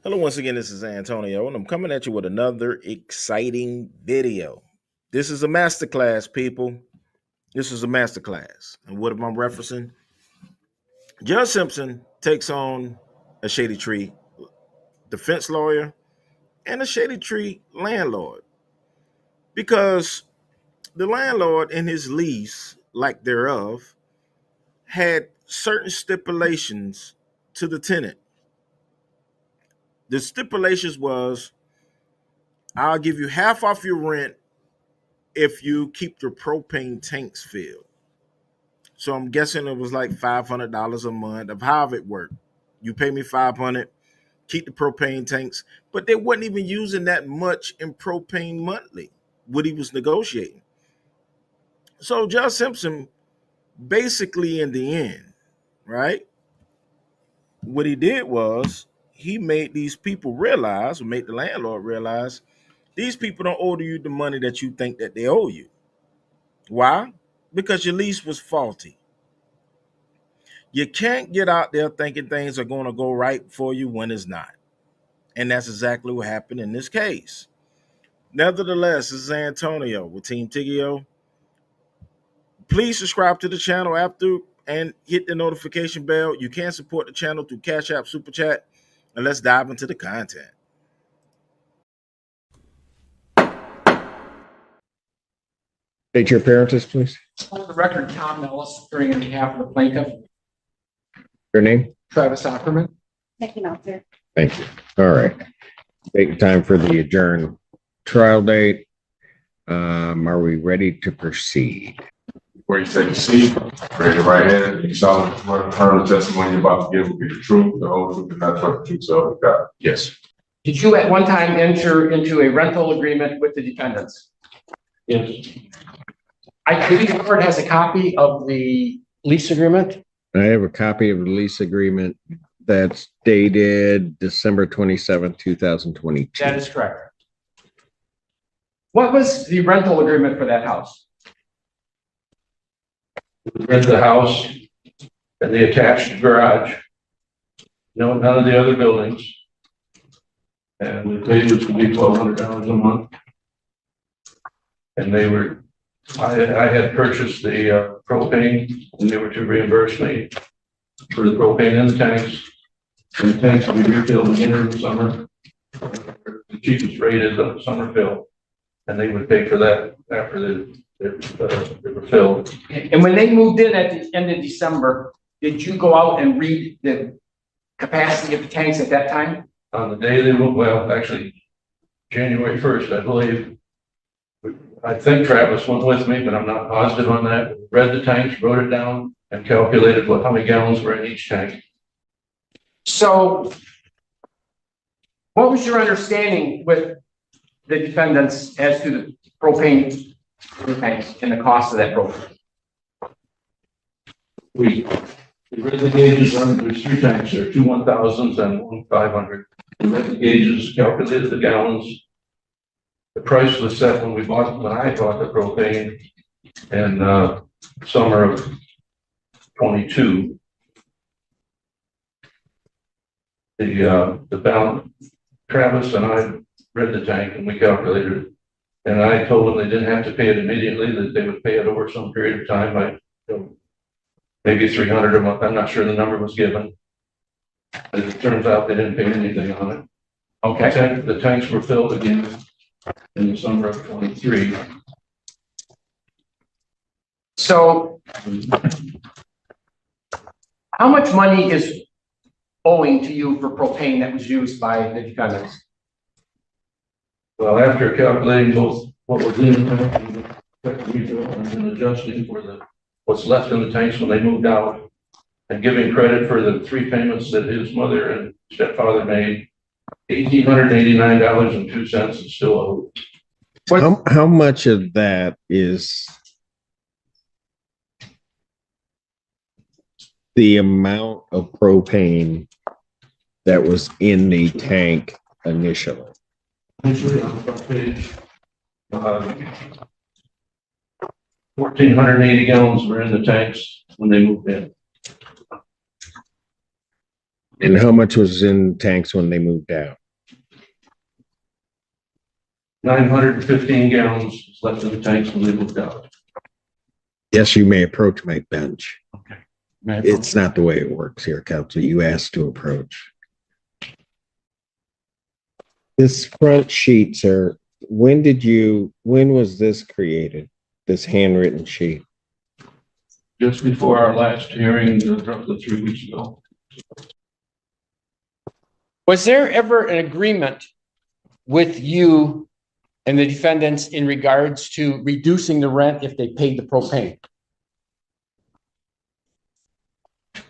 Hello, once again, this is Antonio, and I'm coming at you with another exciting video. This is a masterclass, people. This is a masterclass. And what am I referencing? Judge Simpson takes on a Shady Tree defense lawyer and a Shady Tree landlord because the landlord in his lease, like thereof, had certain stipulations to the tenant. The stipulations was, I'll give you half off your rent if you keep the propane tanks filled. So I'm guessing it was like $500 a month of how it worked. You pay me $500, keep the propane tanks, but they wasn't even using that much in propane monthly. What he was negotiating. So Judge Simpson, basically in the end, right? What he did was he made these people realize, or made the landlord realize, these people don't owe you the money that you think that they owe you. Why? Because your lease was faulty. You can't get out there thinking things are going to go right for you when it's not. And that's exactly what happened in this case. Nevertheless, this is Antonio with Team Tiggio. Please subscribe to the channel after and hit the notification bell. You can support the channel through Cash App, Super Chat, and let's dive into the content. State your appearances, please. For the record, Tom Ellis, appearing on behalf of the plaintiff, Your name? Travis Ackerman. Thank you, Meltzer. Thank you. All right. Take time for the adjourned trial date. Are we ready to proceed? Before you take a seat, raise your right hand. You solemnly swear to affirm the testimony you're about to give will be the truth, the whole truth, and nothing but the truth, so help you God. Yes. Did you at one time enter into a rental agreement with the defendants? Yes. I believe the court has a copy of the lease agreement. I have a copy of the lease agreement that's dated December 27th, 2022. That is correct. What was the rental agreement for that house? We rent the house and the attached garage. No, none of the other buildings. And the pay was to be $1,200 a month. And they were, I had purchased the propane, and they were to reimburse me for the propane in the tanks. And the tanks will be refilled again in the summer. The cheapest rate is a summer fill, and they would pay for that after they were filled. And when they moved in at the end of December, did you go out and read the capacity of the tanks at that time? On the day they moved, well, actually, January 1st, I believe. I think Travis went with me, but I'm not positive on that. Read the tanks, wrote it down, and calculated how many gallons were in each tank. So what was your understanding with the defendants as to the propane tanks and the cost of that propane? We read the gauges on, there's 3 tanks there, 2 1,000s and 1 500. We read the gauges, calculated the gallons. The price was set when I bought the propane in summer of 22. The balance, Travis and I read the tank and we calculated it. And I told them they didn't have to pay it immediately, that they would pay it over some period of time, maybe 300 a month. I'm not sure the number was given. As it turns out, they didn't pay anything on it. Okay. The tanks were filled again in the summer of 23. So how much money is owing to you for propane that was used by the defendants? Well, after calculating both what was in the tank and adjusting for what's left in the tanks when they moved out, and giving credit for the 3 payments that his mother and stepfather made, $1,889.02 is still owed. How much of that is the amount of propane that was in the tank initially? Initially on the front page, 1,480 gallons were in the tanks when they moved in. And how much was in tanks when they moved out? 915 gallons left in the tanks when they moved out. Yes, you may approach my bench. Okay. It's not the way it works here, Council. You asked to approach. This front sheet, sir, when was this created? This handwritten sheet? Just before our last hearing, roughly 3 weeks ago. Was there ever an agreement with you and the defendants in regards to reducing the rent if they paid the propane?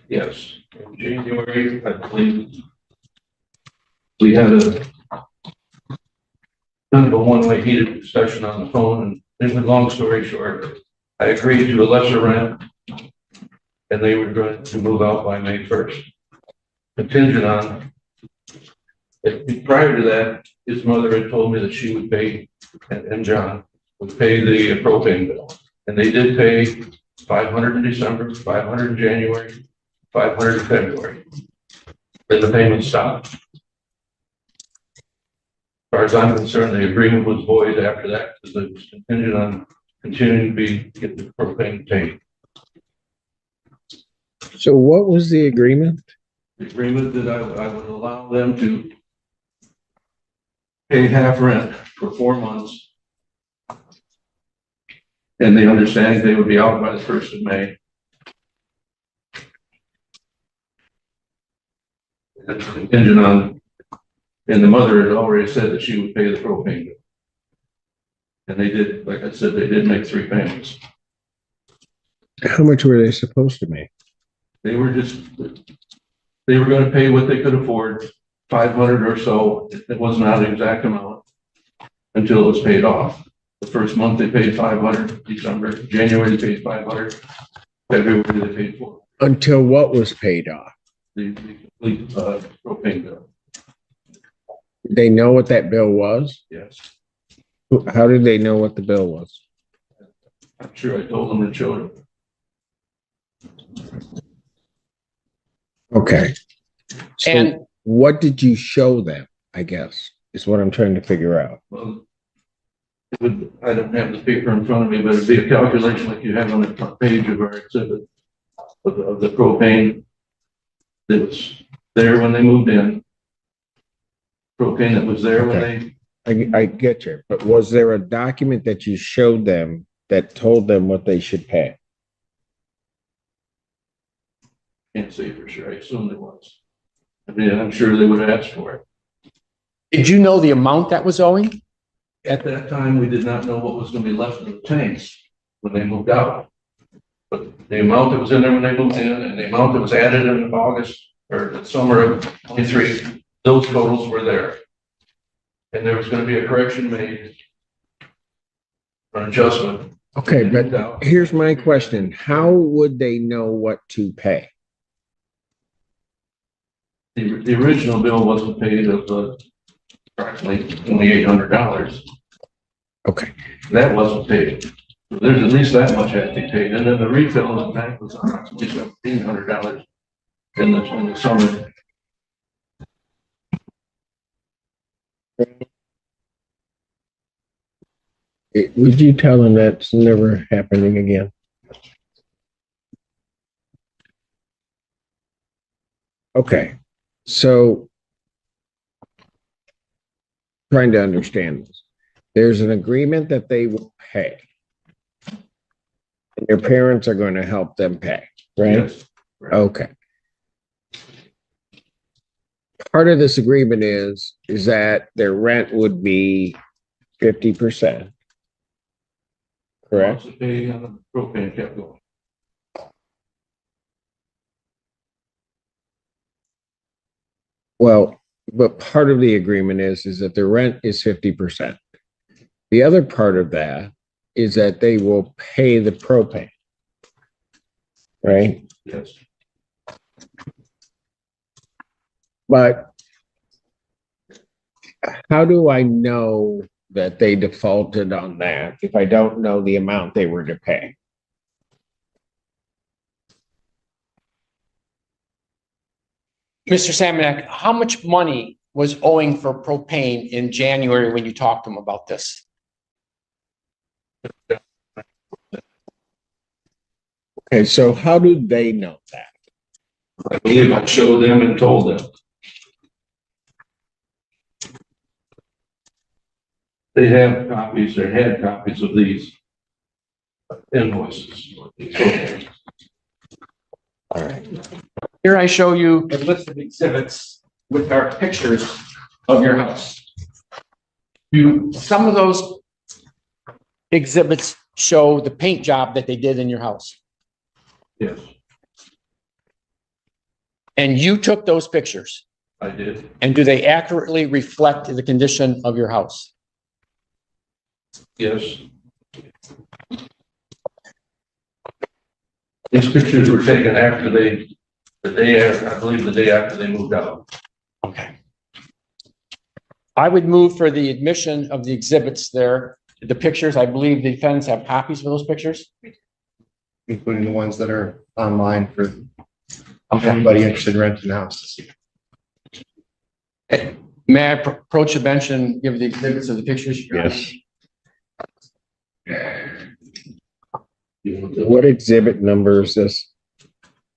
Yes, in January, I believe, we had a kind of a one-way heated discussion on the phone, and long story short, I agreed to a lesser rent, and they were going to move out by May 1st. Contingent on, prior to that, his mother had told me that she would pay, and John would pay the propane bill. And they did pay 500 in December, 500 in January, 500 in February. Then the payment stopped. As far as I'm concerned, the agreement was void after that because it was contingent on continuing to get the propane paid. So what was the agreement? The agreement that I would allow them to pay half rent for 4 months. And they understand they would be out by the 1st of May. And contingent on, and the mother had already said that she would pay the propane bill. And they did, like I said, they did make 3 payments. How much were they supposed to make? They were going to pay what they could afford, 500 or so. It was not an exact amount until it was paid off. The first month they paid 500, December, January they paid 500, February they paid 400. Until what was paid off? The complete propane bill. Did they know what that bill was? Yes. How did they know what the bill was? I'm sure I told them and showed them. Okay. So And what did you show them, I guess, is what I'm trying to figure out. Well, I don't have the paper in front of me, but it'd be a calculation like you have on the front page of our exhibit of the propane that was there when they moved in. Propane that was there when I get you, but was there a document that you showed them that told them what they should pay? can't say for sure. I assume there was. I mean, I'm sure they would have asked for it. did you know the amount that was owing? At that time, we did not know what was going to be left in the tanks when they moved out. But the amount that was in there when they moved in and the amount that was added in August or the summer of 23, those totals were there. And there was going to be a correction made, an adjustment. Okay, but here's my question. How would they know what to pay? The original bill wasn't paid of approximately $2,800. Okay. That wasn't paid. So there's at least that much had to be paid. And then the refill in the bank was approximately $1,500 in the summer. Would you tell them that's never happening again? Okay, so trying to understand this. There's an agreement that they will pay. And their parents are going to help them pay, right? Yes. Right. Okay. Part of this agreement is that their rent would be 50%. Correct? Once the pay on the propane kept going. Well, but part of the agreement is that the rent is 50%. The other part of that is that they will pay the propane. Right? Yes. But how do I know that they defaulted on that if I don't know the amount they were to pay? Mr. Samanek, how much money was owing for propane in January when you talked to him about this? Okay, so how do they know that? I believe I showed them and told them. They have copies, or had copies of these invoices. All right. Here I show you a list of exhibits with our pictures of your house. Some of those exhibits show the paint job that they did in your house. Yes, And you took those pictures. I did. And do they accurately reflect the condition of your house? Yes. These pictures were taken after I believe the day after they moved out. Okay. I would move for the admission of the exhibits there, the pictures. I believe the defendants have copies of those pictures. Including the ones that are online for anybody interested in renting a house. May I approach the bench and give the exhibits of the pictures? Yes. What exhibit number is this?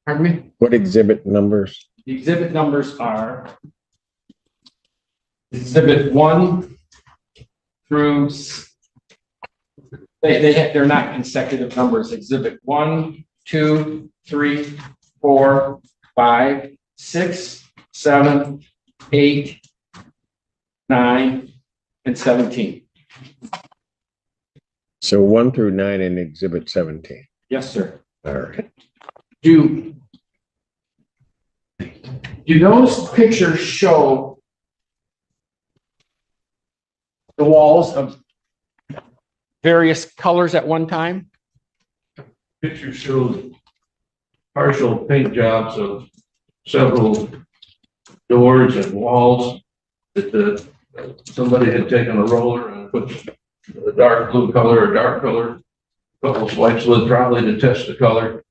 Pardon me? What exhibit numbers? The exhibit numbers are exhibit 1 through, they're not consecutive numbers. Exhibit 1, 2, 3, 4, 5, 6, 7, 8, 9, and 17. So 1 through 9 in exhibit 17. Yes, sir. All right. Do those pictures show the walls of various colors at one time? Picture shows partial paint jobs of several doors and walls that somebody had taken a roller and put a dark blue color or dark color, a couple swipes with probably to test the color,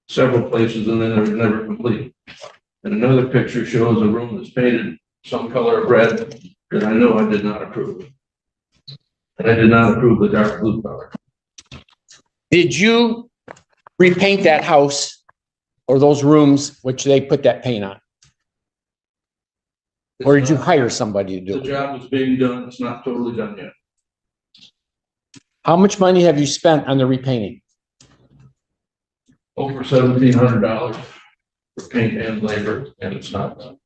several places, and then they were never complete. And another picture shows a room that's painted some color of red that I know I did not approve. And I did not approve the dark blue color. Did you repaint that house or those rooms which they put that paint on? Or did you hire somebody to do The it? job is being done. It's not totally done yet. How much money have you spent on the repainting? Over $1,700 for paint and labor, and it's not done.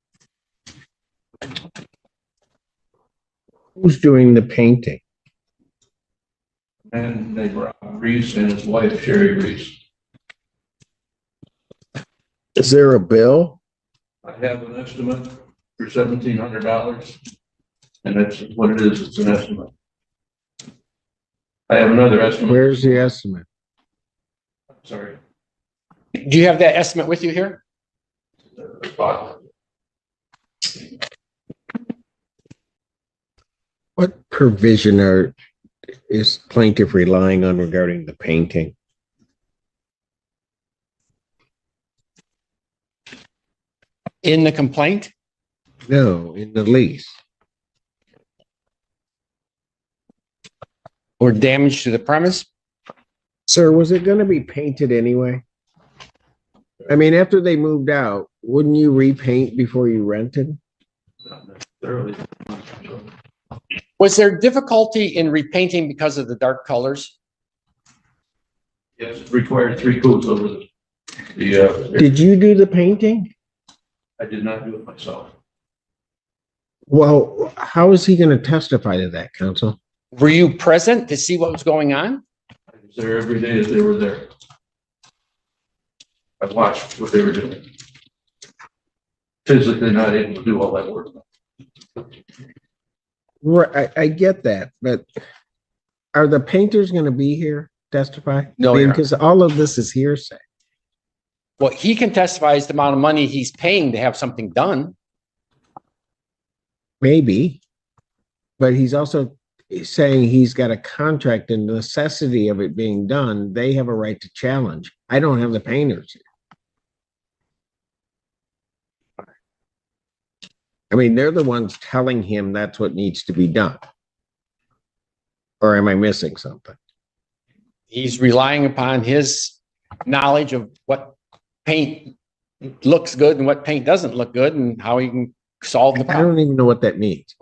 Who's doing the painting? And neighbor Reese and his wife Sherry Reese. Is there a bill? I have an estimate for $1,700, and that's what it is. It's an estimate. I have another estimate. Where's the estimate? Sorry. Do you have that estimate with you here? What provision is plaintiff relying on regarding the painting? In the complaint? No, in the lease. Or damage to the premise? Sir, was it going to be painted anyway? I mean, after they moved out, wouldn't you repaint before you rented? Not necessarily. Was there difficulty in repainting because of the dark colors? Yes, it required 3 coats over the Did you do the painting? I did not do it myself. Well, how is he going to testify to that, counsel? Were you present to see what was going on? I was there every day that they were there. I watched what they were doing. Physically not able to do all that work. Right, I get that, but are the painters going to be here testify? No, Your Honor. Because all of this is hearsay. Well, he can testify as the amount of money he's paying to have something done. Maybe, but he's also saying he's got a contract and the necessity of it being done. They have a right to challenge. I don't have the painters here. I mean, they're the ones telling him that's what needs to be done. Or am I missing something? He's relying upon his knowledge of what paint looks good and what paint doesn't look good and how he can solve the I problem. don't even know what that means.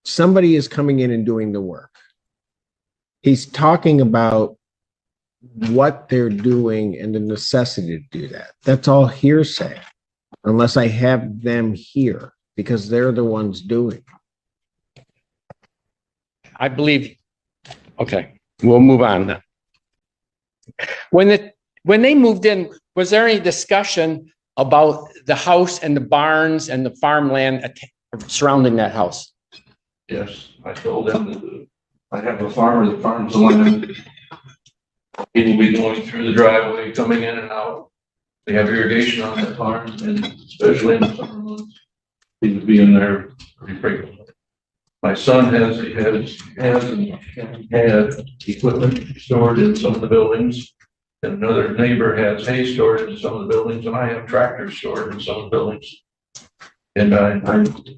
Somebody is coming in and doing the work. He's talking about what they're doing and the necessity to do that. That's all hearsay, unless I have them here, because they're the ones doing it. I believe, okay, we'll move on then. When they moved in, was there any discussion about the house and the barns and the farmland surrounding that house? Yes, I told them that I have a farmer that farms the land. He will be going through the driveway, coming in and out. They have irrigation on that farm, and especially in the summer months, he would be in there pretty frequently. My son has had equipment stored in some of the buildings. And another neighbor has hay stored in some of the buildings, and I have tractors stored in some of the buildings. And I told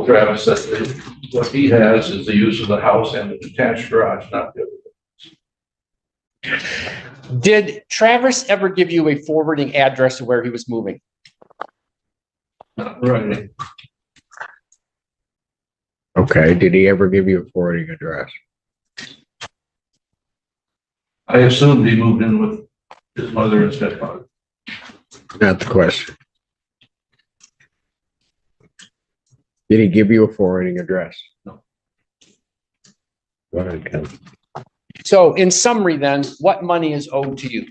Travis that what he has is the use of the house and the detached garage, not the other. Did Travis ever give you a forwarding address of where he was moving? Not right. Okay, did he ever give you a forwarding address? I assumed he moved in with his mother and stepfather. Not the question. Did he give you a forwarding address? No. Go ahead, Ken. So in summary then, what money is owed to you?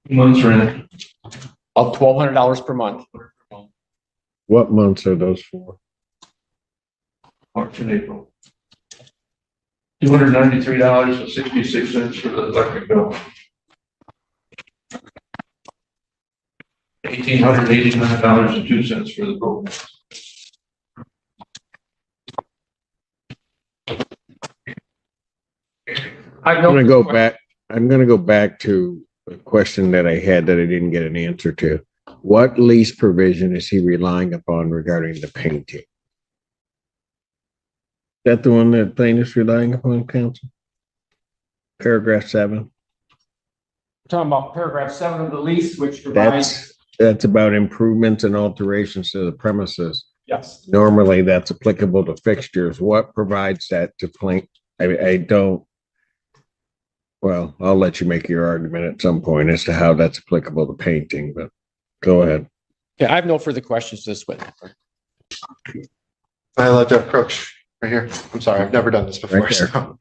Month's rent. Of $1,200 per month. What months are those for? March and April. $293.66 for the electric bill. $1,889.02 for the propane. I'm gonna go back to a question that I had that I didn't get an answer to. What lease provision is he relying upon regarding the painting? Is that the one that plaintiff's relying upon, counsel? Paragraph 7. We're talking about paragraph 7 of the lease, which provides. That's about improvements and alterations to the premises. Yes. Normally, that's applicable to fixtures. What provides that to plain? I don't. Well, I'll let you make your argument at some point as to how that's applicable to painting, but go ahead. Yeah, I have no further questions this witness. I like to approach right here. I'm sorry, I've never done this before. Right there. So.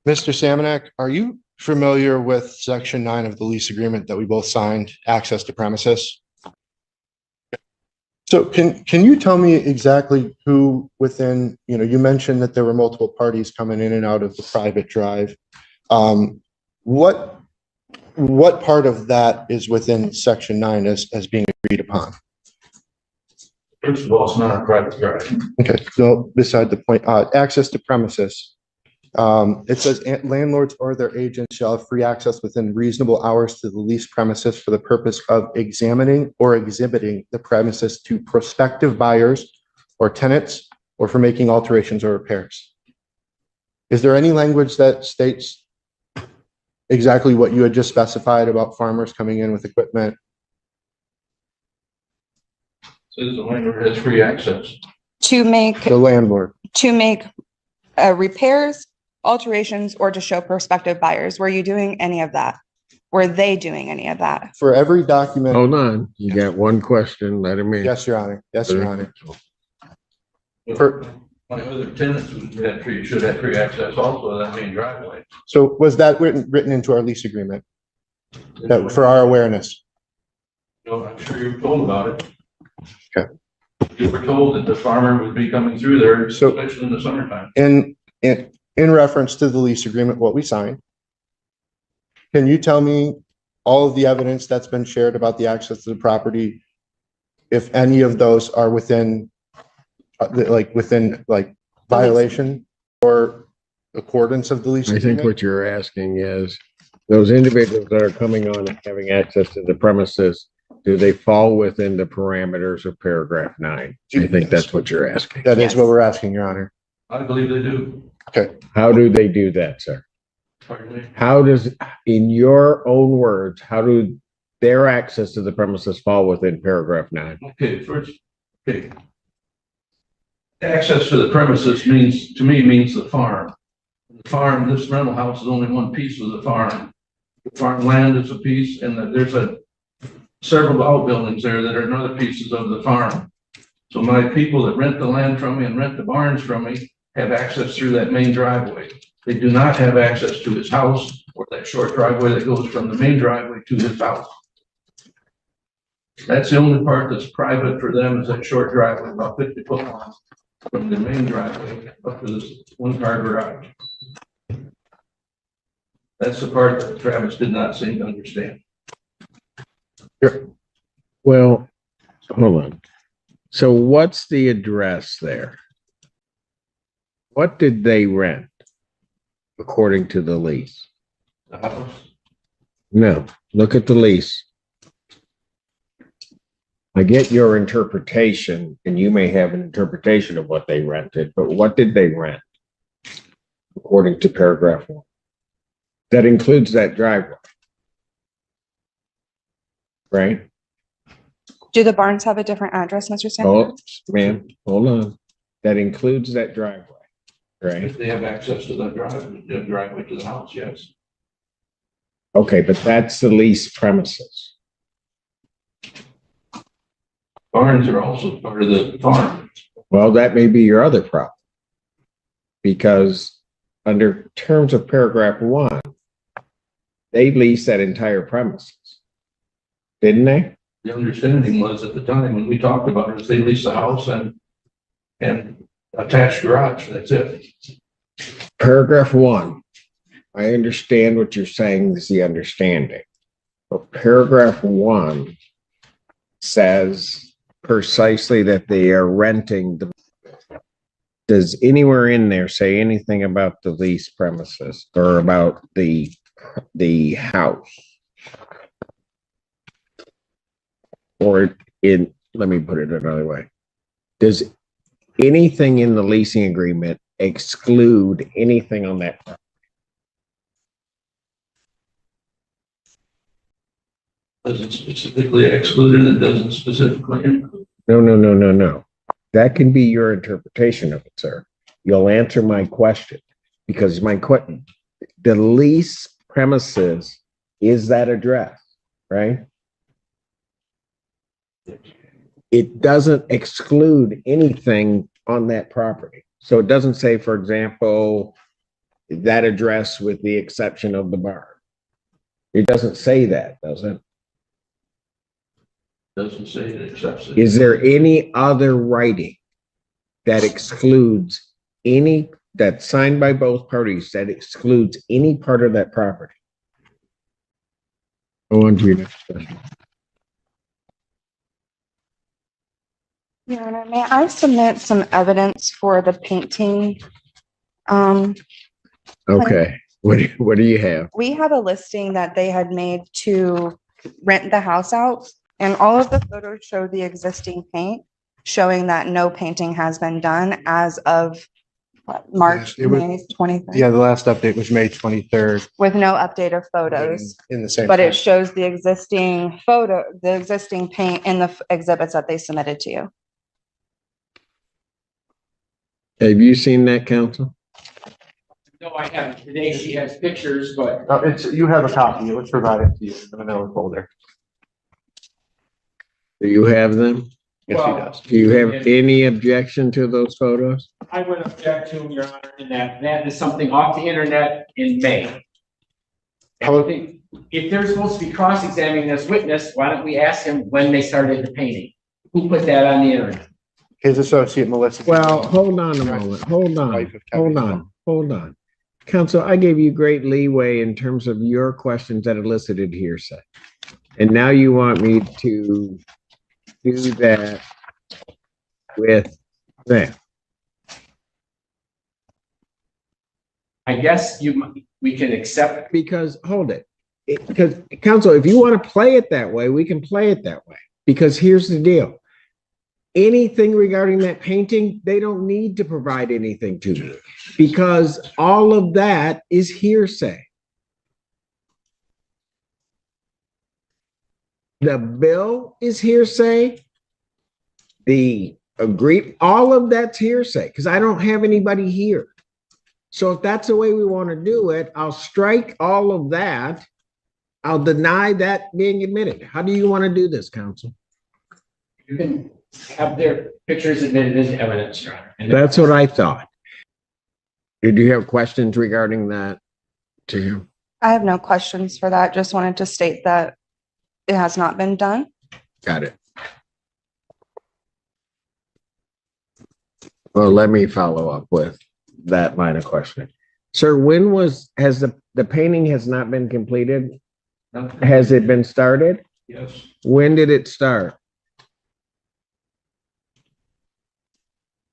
Mr. Samanek, are you familiar with section 9 of the lease agreement that we both signed, access to premises? So can you tell me exactly who within, you mentioned that there were multiple parties coming in and out of the private drive. What part of that is within section 9 as being agreed upon? First of all, it's not a private drive. Okay, so beside the point, access to premises. It says landlords or their agents shall have free access within reasonable hours to the lease premises for the purpose of examining or exhibiting the premises to prospective buyers or tenants, or for making alterations or repairs. Is there any language that states exactly what you had just specified about farmers coming in with equipment? Says the landlord has free access. To make The landlord. repairs, alterations, or to show prospective buyers. Were you doing any of that? Were they doing any of that? For every document. Hold on, you got one question, let him in. Yes, Your Honor. Yes, Your Honor. My other tenants should have free access also, that main driveway. So was that written into our lease agreement? That for our awareness? No, I'm sure you were told about it. Okay. You were told that the farmer would be coming through there, So- especially in the summertime. In reference to the lease agreement, what we signed, can you tell me all of the evidence that's been shared about the access to the property? If any of those are within violation or accordance of the lease I think agreement. what you're asking is, those individuals that are coming on and having access to the premises, do they fall within the parameters of paragraph 9? I think that's what you're asking. That is what Yes. we're asking, Your Honor. I believe they do. Okay. How do they do that, sir? Pardon me. How does, in your own words, how do their access to the premises fall within paragraph 9? Okay, first, okay. Access to the premises means, to me, means the farm. The farm, this rental house is only one piece of the farm. The farm land is a piece, and there's several outbuildings there that are another pieces of the farm. So my people that rent the land from me and rent the barns from me have access through that main driveway. They do not have access to his house or that short driveway that goes from the main driveway to his house. That's the only part that's private for them, is that short driveway, about 50 foot long, from the main driveway up to this one-car garage. That's the part that Travis did not seem to understand. Well, hold on. So what's the address there? What did they rent according to the lease? The house, No, look at the lease. I get your interpretation, and you may have an interpretation of what they rented, but what did they rent according to paragraph 1? That includes that driveway. Right? Do the barns have a different address, Mr. Stanley? Oh, ma'am, hold on. That includes that driveway, right? if they have access to the driveway to the house, yes. Okay, but that's the lease premises. Barns are also part of the farm. Well, that may be your other problem. Because under terms of paragraph 1, they leased that entire premises. Didn't they? The understanding was at the time when we talked about it, is they lease the house and attached garage, that's it. Paragraph 1, I understand what you're saying is the understanding. But paragraph 1 says precisely that they are renting the. Does anywhere in there say anything about the lease premises or about the house? Or let me put it another way. Does anything in the leasing agreement exclude anything on that property? Doesn't specifically exclude it, it doesn't specifically include. No. That can be your interpretation of it, sir. You'll answer my question because the lease premises is that address, right? It doesn't exclude anything on that property. So it doesn't say, for example, that address with the exception of the barn. It doesn't say that, does it? Doesn't say it accepts it. Is there any other writing that excludes that's signed by both parties that excludes any part of that property? Go on to your next question. Your Honor, may I submit some evidence for the painting? Okay, what do you have? We have a listing that they had made to rent the house out, and all of the photos show the existing paint, showing that no painting has been done as of March, Yes, it was- May 23rd, Yeah, the last update was May 23rd. with no update of photos. In the same. But it time. shows the existing paint in the exhibits that they submitted to you. Have you seen that, counsel? No, I haven't. Today she has pictures, but You have a copy. Let's provide it to you in another folder. Do you have them? Yes, he Well- does. Do you have any objection to those photos? I would object to, Your Honor, in that is something off the internet in May. How- If they're supposed to be cross-examining this witness, why don't we ask him when they started the painting? Who put that on the internet? His associate Melissa. Well, hold on a moment. Hold on. Counsel, I gave you great leeway in terms of your questions that elicited hearsay. And now you want me to do that with them. I guess we can accept. Because, hold it. Because, council, if you want to play it that way, we can play it that way. Because here's the deal. Anything regarding that painting, they don't need to provide anything to me. Because all of that is hearsay. The bill is hearsay. The all of that's hearsay, because I don't have anybody here. So if that's the way we want to do it, I'll strike all of that. I'll deny that being admitted. How do you want to do this, council? You can have their pictures admitted as evidence, Your Honor. And That's what I thought. Did you have questions regarding that to you? I have no questions for that. Just wanted to state that it has not been done. Got it. Well, let me follow up with that line of questioning. Sir, has the painting has not been completed? Has it been started? Yes. When did it start?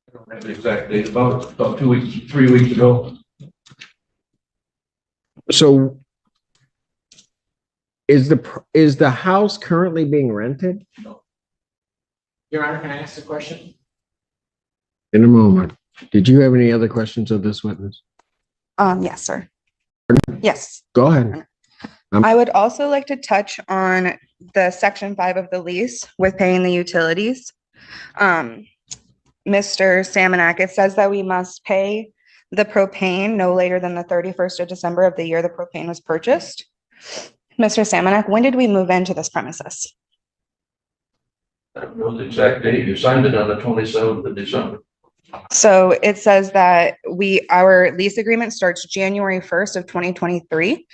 I don't have the exact date, about 2 weeks, 3 weeks ago. So is the house currently being rented? Your Honor, can I ask a question? In a moment. Did you have any other questions of this witness? Yes, sir. Yes. Go ahead. I would also like to touch on the section 5 of the lease with paying the utilities. Mr. Samanak, it says that we must pay the propane no later than the 31st of December of the year the propane was purchased. Mr. Samanak, when did we move into this premises? I don't know the exact date. You signed it on the 27th of December. So it says that our lease agreement starts January 1st of 2023.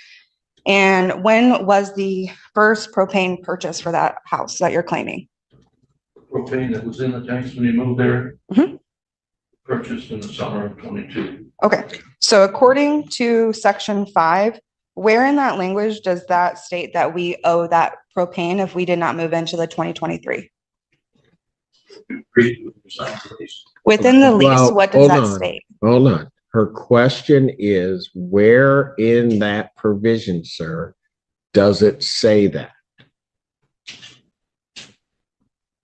And when was the first propane purchase for that house that you're claiming? Propane that was in the tanks when you moved there. Mhm. Purchased in the summer of 22. Okay, so according to section 5, where in that language does that state that we owe that propane if we did not move into the 2023? Within the lease, Well, what does hold that on. state? Hold on. Her question is, where in that provision, sir, does it say that?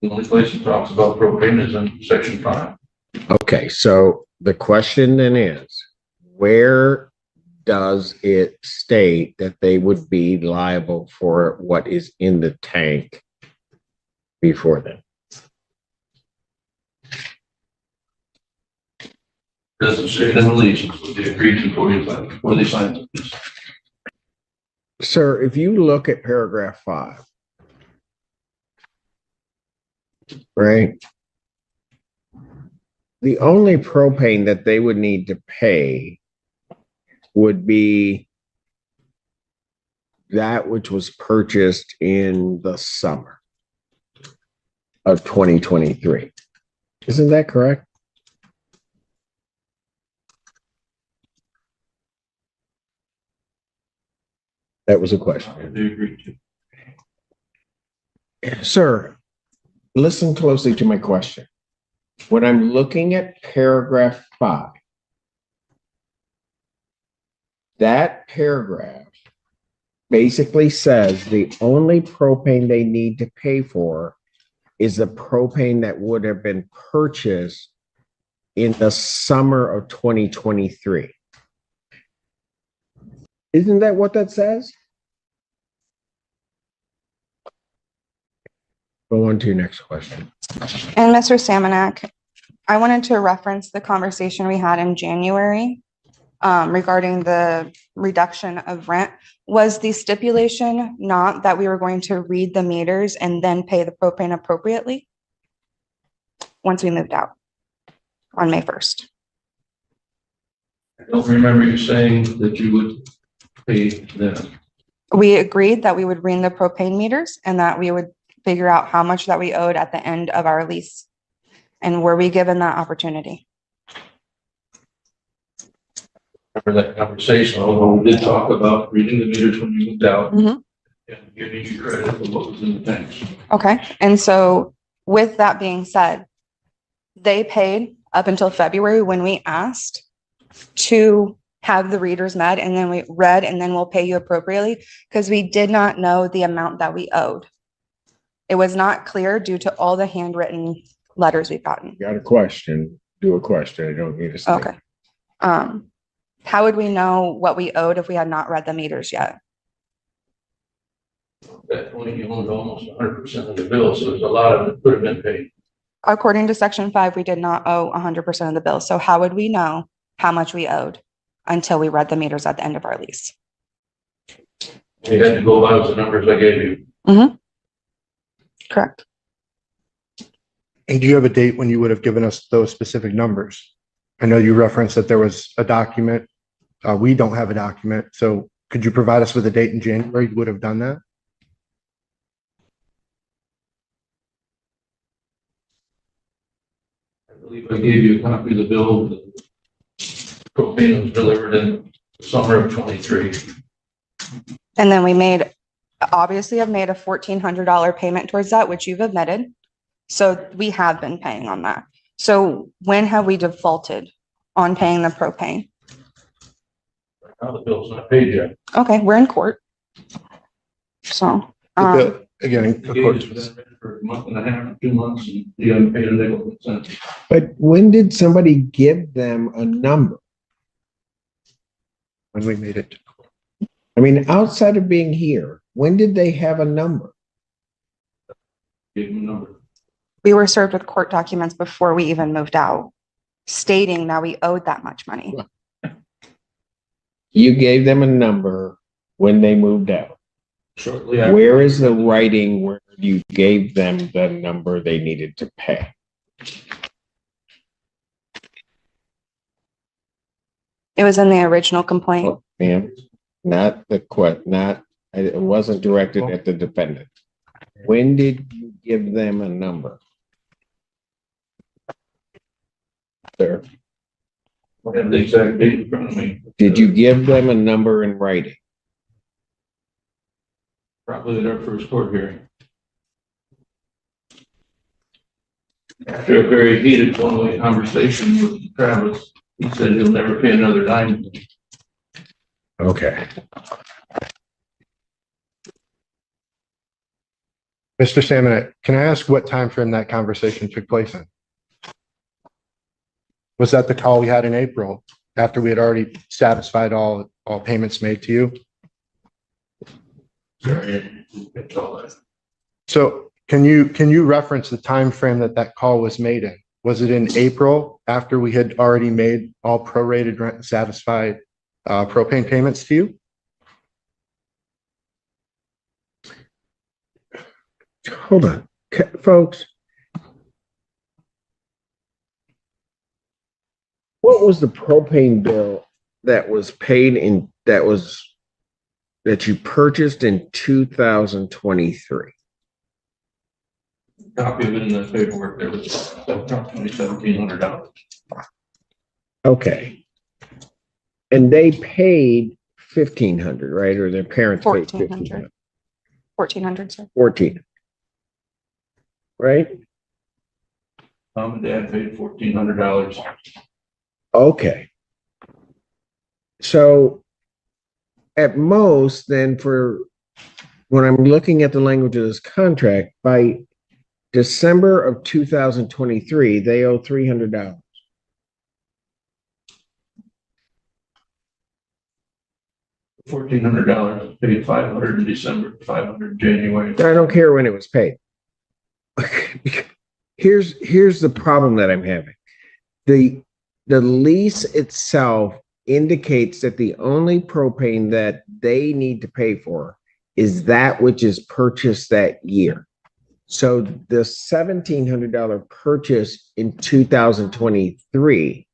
The only place it talks about propane is in section 5. Okay, so the question then is, where does it state that they would be liable for what is in the tank before then? Doesn't say it in the lease, it's what they agreed to before they signed the lease. Sir, if you look at paragraph 5, right? The only propane that they would need to pay would be that which was purchased in the summer of 2023. Isn't that correct? That was a question. They agreed to. Sir, listen closely to my question. When I'm looking at paragraph 5, that paragraph basically says the only propane they need to pay for is the propane that would have been purchased in the summer of 2023. Isn't that what that says? Go on to your next question. And Mr. Samanak, I wanted to reference the conversation we had in January regarding the reduction of rent. Was the stipulation not that we were going to read the meters and then pay the propane appropriately once we moved out on May 1st? I don't remember you saying that you would pay them. We agreed that we would read the propane meters and that we would figure out how much that we owed at the end of our lease. And were we given that opportunity? Remember that conversation, although we did talk about reading the meters when you moved out Mhm. and giving you credit for what was in the tanks. Okay, and so with that being said, they paid up until February when we asked to have the readers met and then we read and then we'll pay you appropriately because we did not know the amount that we owed. It was not clear due to all the handwritten letters we've gotten. Got a question, do a question. I don't need a statement. Okay. How would we know what we owed if we had not read the meters yet? At that point, you owned almost 100% of the bill, so there's a lot of it could have been paid. According to section 5, we did not owe 100% of the bill. So how would we know how much we owed until we read the meters at the end of our lease? You had to go by the numbers I gave you. Correct. And do you have a date when you would have given us those specific numbers? I know you referenced that there was a document. We don't have a document. So could you provide us with a date in January you would have done that? I believe I gave you a copy of the bill. The propane was delivered in the summer of 23. And then we obviously have made a $1,400 payment towards that, which you've admitted. So we have been paying on that. So when have we defaulted on paying the propane? Now the bill's not paid yet. Okay, we're in court. So, Again, You of gave course. us that for a month and a half, 2 months, and you haven't paid a nickel since. But when did somebody give them a number? When we made it. I mean, outside of being here, when did they have a number? Gave them a number. we were served with court documents before we even moved out, stating that we owed that much money. You gave them a number when they moved out. Shortly after. Where is the writing where you gave them the number they needed to pay? It was in the original complaint. Ma'am, not it wasn't directed at the defendant. When did you give them a number? Sir, I have the exact date in front of me. did you give them a number in writing? Probably at our first court hearing. After a very heated one-way conversation with Travis, he said he'll never pay another dime. Okay. Mr. Salmon, can I ask what time frame that conversation took place in? Was that the call we had in April after we had already satisfied all payments made to you? Sorry, it's all that. So can you reference the time frame that call was made in? Was it in April after we had already made all prorated rent and satisfied propane payments to you? Hold on, folks. What was the propane bill that was paid in, that you purchased in 2023? Copy of it in the paperwork, there was approximately $1,700. Okay. And they paid 1,500, right? Or their parents paid 1,400. 1,400, sir. 14. Right? Mom and dad paid $1,400. Okay. So at most, then, for when I'm looking at the language of this contract, by December of 2023, they owe $300. $1,400, paid $500 in December, $500 in January. I don't care when it was paid. Here's the problem that I'm having. The lease itself indicates that the only propane that they need to pay for is that which is purchased that year. So the $1,700 purchase in 2023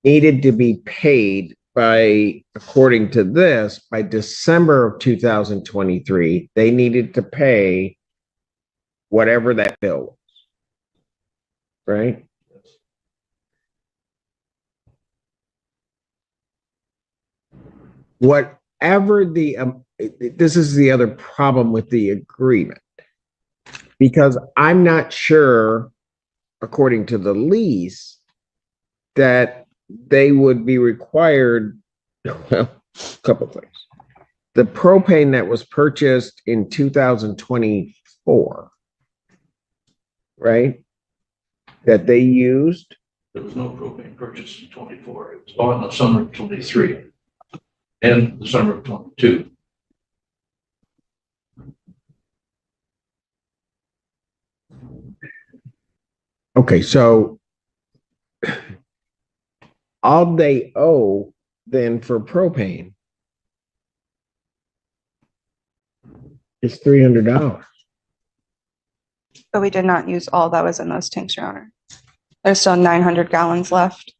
needed to be paid by, according to this, by December of 2023, they needed to pay whatever that bill was. Right? Whatever this is the other problem with the agreement, because I'm not sure, according to the lease, that they would be required, well, a couple things. The propane that was purchased in 2024, right? That they used, There was no propane purchase in 24. It was all in the summer of 23 and the summer of 22. okay, so all they owe then for propane is $300. But we did not use all that was in those tanks, Your Honor. There's still 900 gallons left.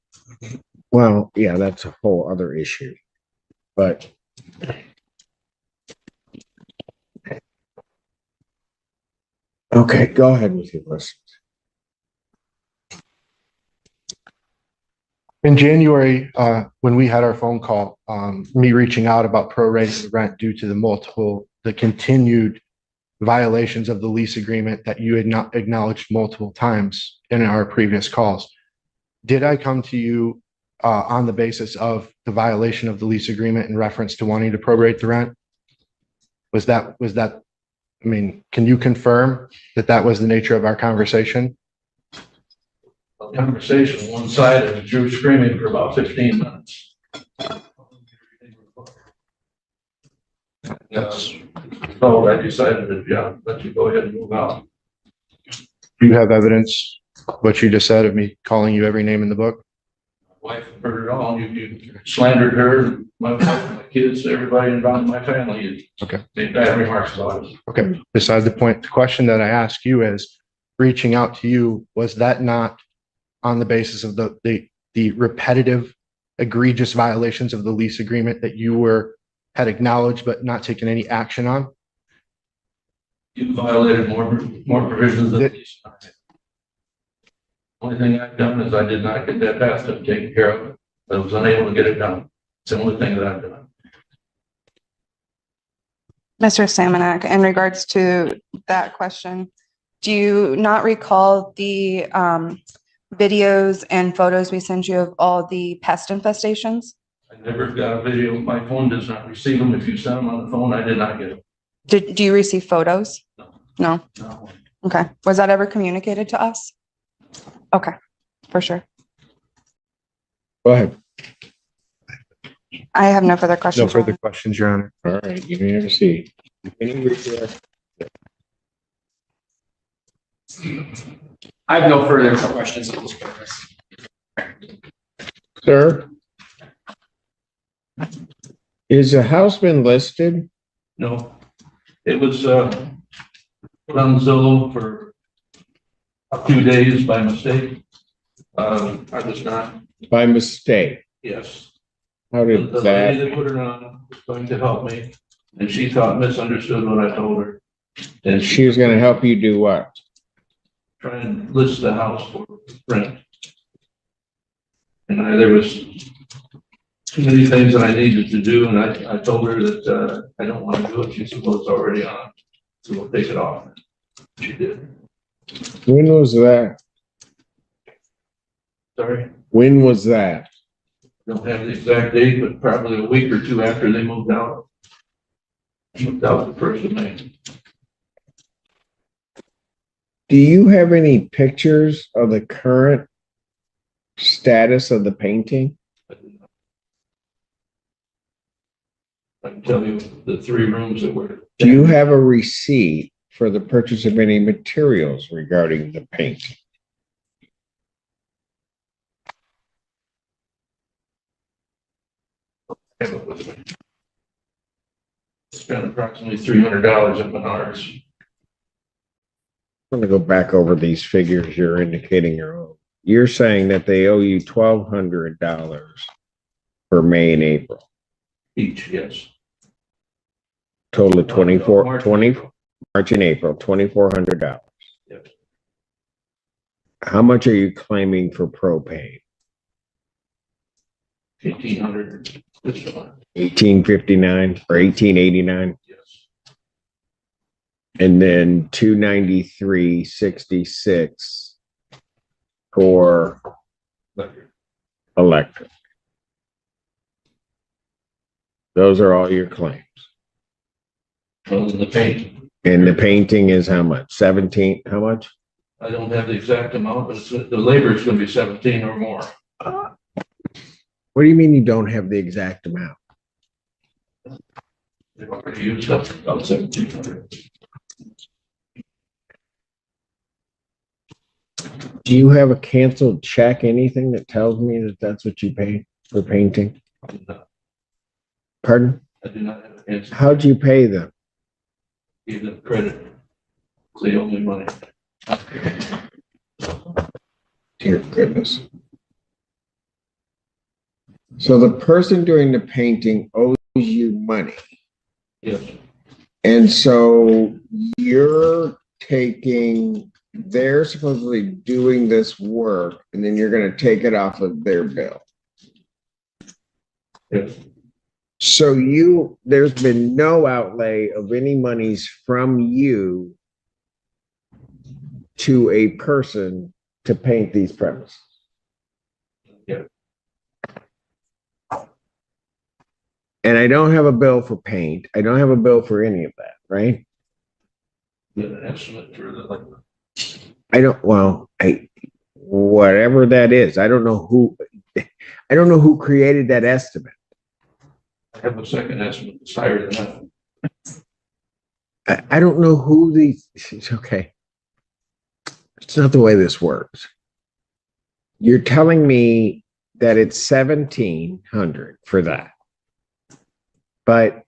Well, yeah, that's a whole other issue, but okay, go ahead with your questions. In January, when we had our phone call, me reaching out about prorating the rent due to the continued violations of the lease agreement that you had not acknowledged multiple times in our previous calls. Did I come to you on the basis of the violation of the lease agreement in reference to wanting to prorate the rent? Was that, I mean, can you confirm that that was the nature of our conversation? A conversation one-sided, Drew screaming for about 15 minutes. That's all I decided to, yeah, let you go ahead and move out. Do you have evidence, what you just said, of me calling you every name in the book? My wife heard it all. You slandered her, my wife, my kids, everybody involved in my family. Okay. Made bad remarks about us. Okay, beside the point, the question that I ask you is, reaching out to you, was that not on the basis of the repetitive, egregious violations of the lease agreement that you had acknowledged but not taken any action on? You violated more provisions of the lease. Only thing I've done is I did not get that bathtub taken care of. I was unable to get it done. It's the only thing that I've done. Mr. Samanak, in regards to that question, do you not recall the videos and photos we sent you of all the pest infestations? I never got a video. My phone does not receive them. If you send them on the phone, I did not get them. Do you receive photos? No. No? Okay. Was that ever communicated to us? Okay, for sure. Go ahead. I have no further questions. No further questions, Your Honor. All right, you may have a seat. I have no further questions at this point. Sir? Is the house been listed? No. It was put on Zillow for a few days by mistake. I was not, By mistake? yes. How The did lady that? that put it on was going to help me, and she thought misunderstood what I told her. And She was gonna help you do what? try and list the house for rent. And there was too many things that I needed to do, and I told her that I don't want to do it. She said, well, it's already on, so we'll take it off. She did. When was that? Sorry, When was that? don't have the exact date, but probably a week or two after they moved out. Moved out the 1st of May. Do you have any pictures of the current status of the painting? I can tell you the 3 rooms that were. Do you have a receipt for the purchase of any materials regarding the painting? Have it with me. Spent approximately $300 at Menards. I'm gonna go back over these figures you're indicating your own. You're saying that they owe you $1,200 for May and April, Each, yes. total of March March and April, $2,400. Yes. How much are you claiming for propane? 1,800. This one. 1859 or 1889, Yes. and then 293.66 for electric. Those are all your claims. Other than the paint. And the painting is how much? 17, how much? I don't have the exact amount, but the labor is gonna be 17 or more. What do you mean you don't have the exact amount? They've already used up about 1,700. Do you have a canceled check, anything that tells me that that's what you paid for painting? Pardon? I do not have an answer. How'd you pay them? Give them credit. It's the only money. Dear goodness. So the person doing the painting owes you money. Yes, And so they're supposedly doing this work, and then you're going to take it off of their bill. yes, So there's been no outlay of any monies from you to a person to paint these premises. yeah. And I don't have a bill for paint. I don't have a bill for any of that, right? An estimate for the, like, whatever that is, I don't know who created that estimate. I have a second estimate that's higher than that. I don't know who okay. It's not the way this works. You're telling me that it's 1,700 for that. But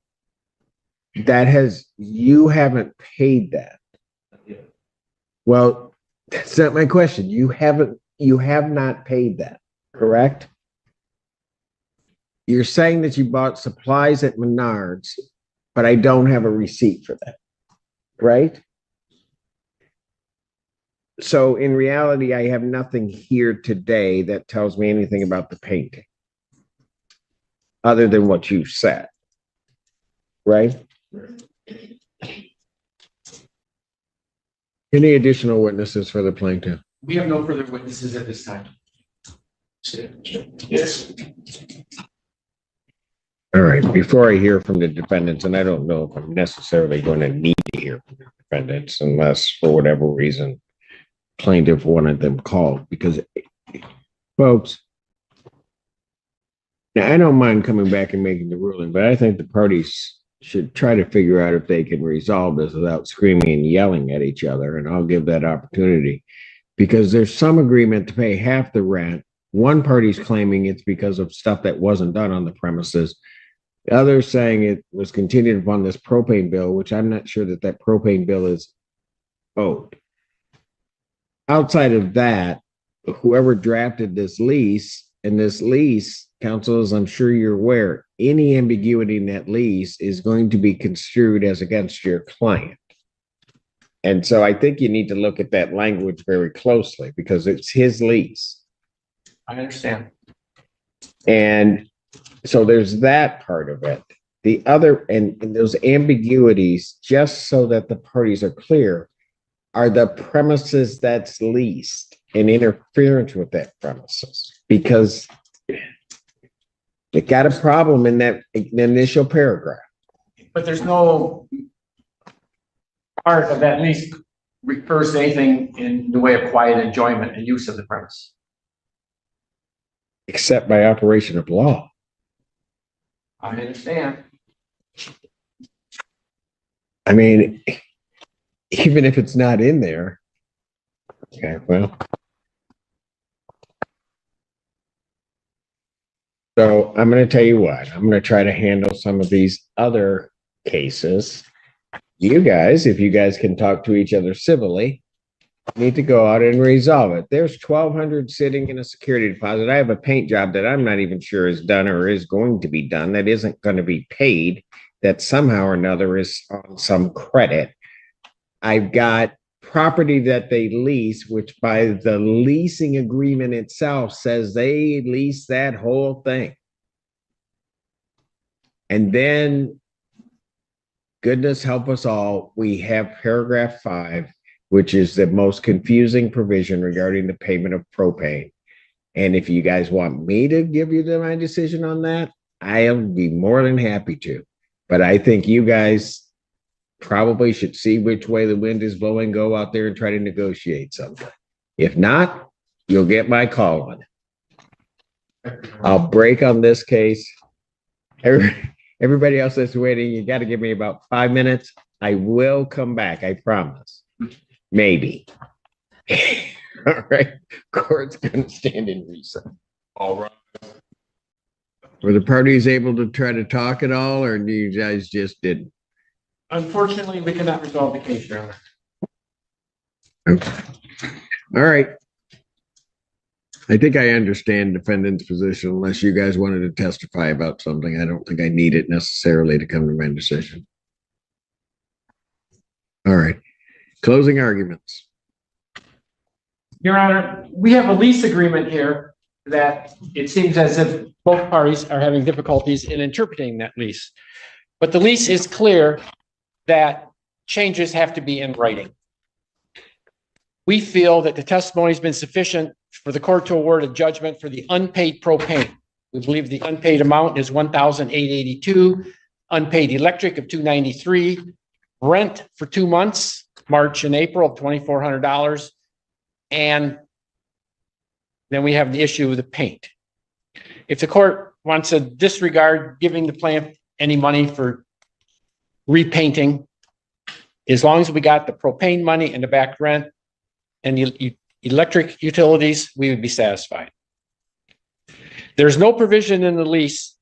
you haven't paid that. Yeah. Well, that's not my question. You have not paid that, correct? You're saying that you bought supplies at Menards, but I don't have a receipt for that, right? So in reality, I have nothing here today that tells me anything about the painting, other than what you said, right? Any additional witnesses for the plaintiff? We have no further witnesses at this time. Yes. All right, before I hear from the defendants, and I don't know if I'm necessarily going to need to hear from the defendants unless for whatever reason plaintiff wanted them called, because folks, now I don't mind coming back and making the ruling, but I think the parties should try to figure out if they can resolve this without screaming and yelling at each other, and I'll give that opportunity because there's some agreement to pay half the rent. One party's claiming it's because of stuff that wasn't done on the premises. The other saying it was continued upon this propane bill, which I'm not sure that propane bill is owed. Outside of that, whoever drafted this lease, and this lease, counsel, as I'm sure you're aware, any ambiguity in that lease is going to be construed as against your client. And so I think you need to look at that language very closely because it's his lease. I understand. And so there's that part of it. The other, and those ambiguities, just so that the parties are clear, are the premises that's leased and interference with that premises, because it got a problem in that initial paragraph. But there's no part of that lease refers to anything in the way of quiet enjoyment and use of the premise. Except by operation of law. I understand. I mean, even if it's not in there. Okay, well. So I'm going to tell you what, I'm going to try to handle some of these other cases. You guys, if you guys can talk to each other civilly, need to go out and resolve it. There's 1,200 sitting in a security deposit. I have a paint job that I'm not even sure is done or is going to be done that isn't going to be paid, that somehow or another is on some credit. I've got property that they lease, which by the leasing agreement itself says they lease that whole thing. And then, goodness help us all, we have paragraph 5, which is the most confusing provision regarding the payment of propane. And if you guys want me to give you my decision on that, I'll be more than happy to. But I think you guys probably should see which way the wind is blowing, go out there and try to negotiate something. If not, you'll get my call on it. I'll break on this case. Everybody else that's waiting, you got to give me about 5 minutes. I will come back, I promise. Maybe. All right. Court's going to stand in recess. All right. Were the parties able to try to talk at all, or do you guys just didn't? Unfortunately, we cannot resolve the case, Your Honor. Okay. All right. I think I understand defendant's position, unless you guys wanted to testify about something. I don't think I need it necessarily to come to my decision. All right. Closing arguments. Your Honor, we have a lease agreement here that it seems as if both parties are having difficulties in interpreting that lease. But the lease is clear that changes have to be in writing. We feel that the testimony has been sufficient for the court to award a judgment for the unpaid propane. We believe the unpaid amount is $1,882, unpaid electric of $293, rent for 2 months, March and April of $2,400. And then we have the issue of the paint. If the court wants to disregard giving the plaintiff any money for repainting, as long as we got the propane money and the back rent and the electric utilities, we would be satisfied. There's no provision in the lease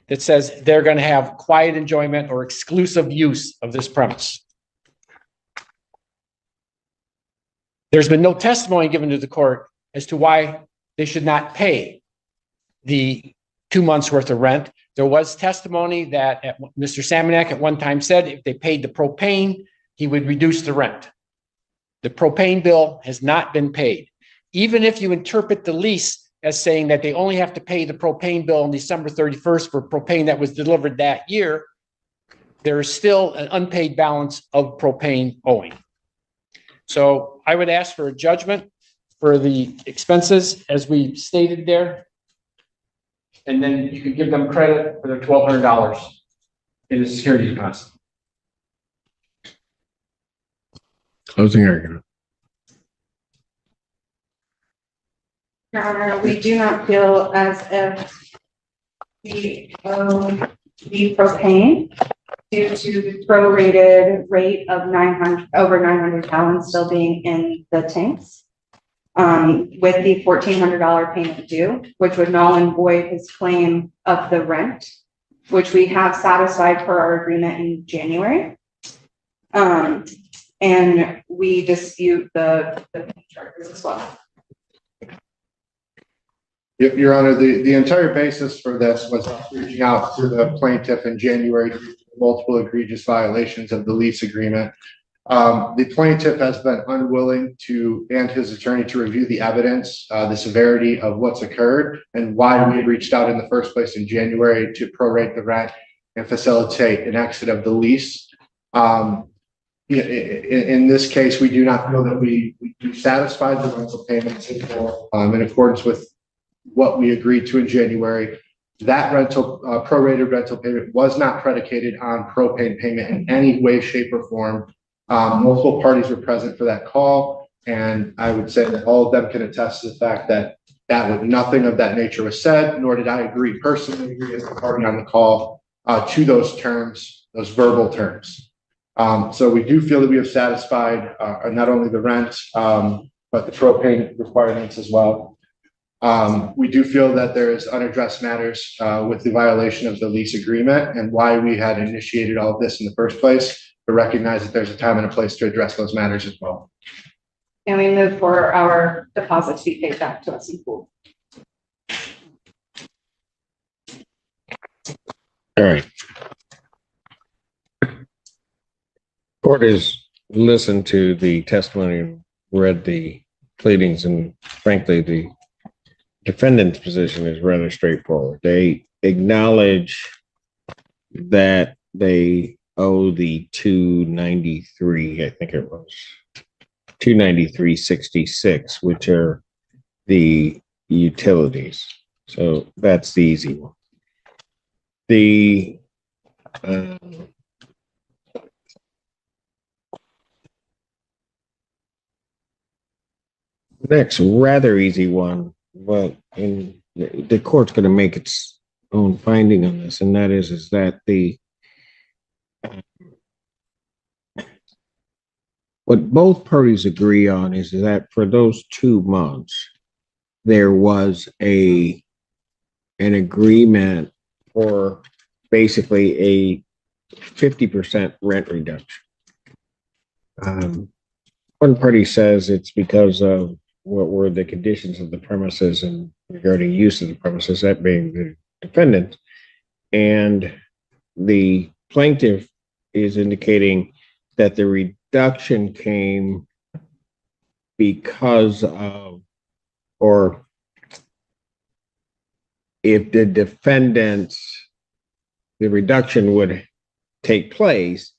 that says they're going to have quiet enjoyment or exclusive use of this premise. There's been no testimony given to the court as to why they should not pay the 2 months worth of rent. There was testimony that Mr. Samanek at one time said if they paid the propane, he would reduce the rent. The propane bill has not been paid. Even if you interpret the lease as saying that they only have to pay the propane bill on December 31st for propane that was delivered that year, there is still an unpaid balance of propane owing. So I would ask for a judgment for the expenses as we stated there. And then you could give them credit for their $1,200 in the security deposit. Closing argument. Your Honor, we do not feel as if we owe the propane due to the prorated rate of over 900 gallons still being in the tanks. With the $1,400 payment due, which would null and void his claim of the rent, which we have satisfied per our agreement in January. And we dispute the charges as well. Your Honor, the entire basis for this was reaching out to the plaintiff in January due to multiple egregious violations of the lease agreement. The plaintiff has been unwilling to, and his attorney, to review the evidence, the severity of what's occurred and why we had reached out in the first place in January to prorate the rent and facilitate an exit of the lease. In this case, we do not feel that we satisfied the rental payments in accordance with what we agreed to in January. That rental, prorated rental payment was not predicated on propane payment in any way, shape, or form. Multiple parties were present for that call, and I would say that all of them can attest to the fact that nothing of that nature was said, nor did I personally agree as a party on the call to those terms, those verbal terms. So we do feel that we have satisfied not only the rent, but the propane requirements as well. We do feel that there is unaddressed matters with the violation of the lease agreement and why we had initiated all of this in the first place, but recognize that there's a time and a place to address those matters as well. And we move for our deposit to be paid back to us in full. All right. Court has listened to the testimony, read the pleadings, and frankly, the defendant's position is rather straightforward. They acknowledge that they owe the $293, I think it was, 293.66, which are the utilities. So that's the easy one. The next rather easy one, but the court's going to make its own finding on this, and that is that what both parties agree on is that for those 2 months, there was an agreement for basically a 50% rent reduction. One party says it's because of what were the conditions of the premises and regarding use of the premises, that being the defendant. And the plaintiff is indicating that the reduction came because of, or if the reduction would take place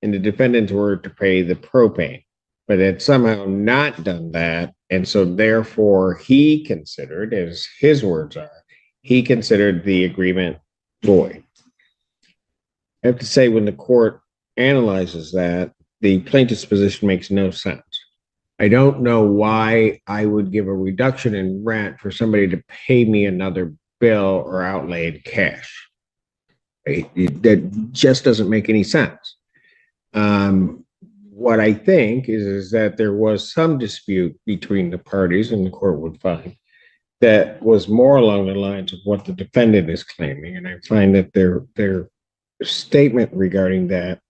and the defendants were to pay the propane, but had somehow not done that. And so therefore he considered, as his words are, he considered the agreement void. I have to say, when the court analyzes that, the plaintiff's position makes no sense. I don't know why I would give a reduction in rent for somebody to pay me another bill or outlay in cash. That just doesn't make any sense. What I think is that there was some dispute between the parties, and the court would find that was more along the lines of what the defendant is claiming. And I find that their statement regarding that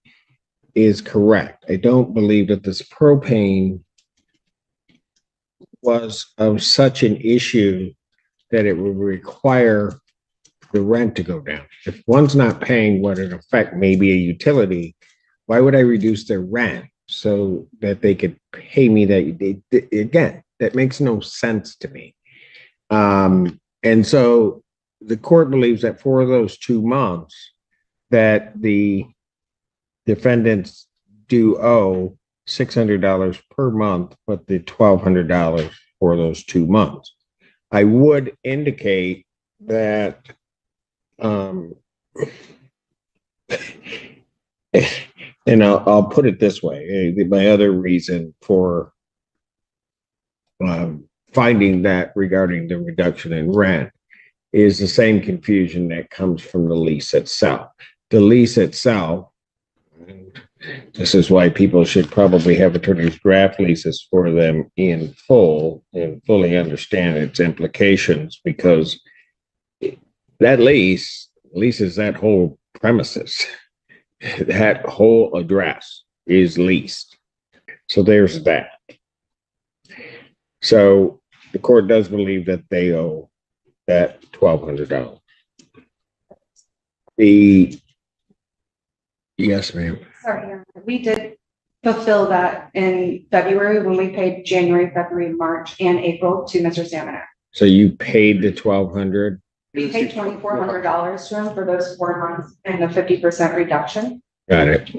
is correct. I don't believe that this propane was of such an issue that it would require the rent to go down. If one's not paying what in effect may be a utility, why would I reduce their rent so that they could pay me that? Again, that makes no sense to me. And so the court believes that for those 2 months that the defendants do owe $600 per month, but the $1,200 for those 2 months. I would indicate that and I'll put it this way. My other reason for finding that regarding the reduction in rent is the same confusion that comes from the lease itself. The lease itself, and this is why people should probably have attorneys draft leases for them in full and fully understand its implications, because that lease leases that whole premises. That whole address is leased. So there's that. So the court does believe that they owe that $1,200. Yes, ma'am. Sorry, we did fulfill that in February when we paid January, February, March, and April to Mr. Salmonek. So you paid the $1,200? We paid $2,400 to him for those 4 months and the 50% reduction. Got it.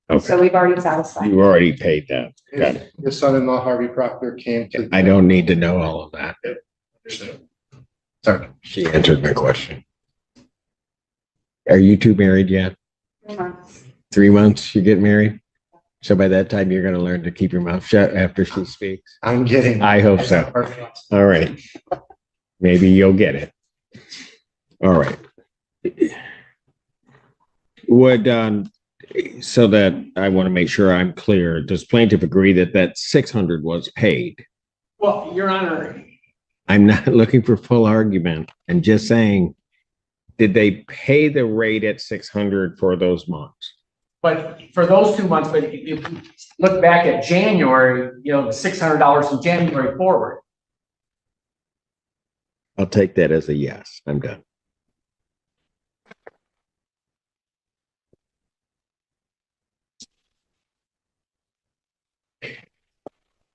Okay. So we've already satisfied. You already paid that. Got it. His son-in-law, Harvey Proctor, came to. I don't need to know all of that. Sorry. She answered my question. Are you two married yet? 3 months. 3 months you get married? So by that time, you're going to learn to keep your mouth shut after she speaks? I'm getting. I hope so. All right. Maybe you'll get it. All right. So that I want to make sure I'm clear, does plaintiff agree that that $600 was paid? Well, Your Honor, I'm not looking for full argument. I'm just saying, did they pay the rate at $600 for those months? but for those 2 months, but if you look back at January, the $600 from January forward. I'll take that as a yes. I'm done.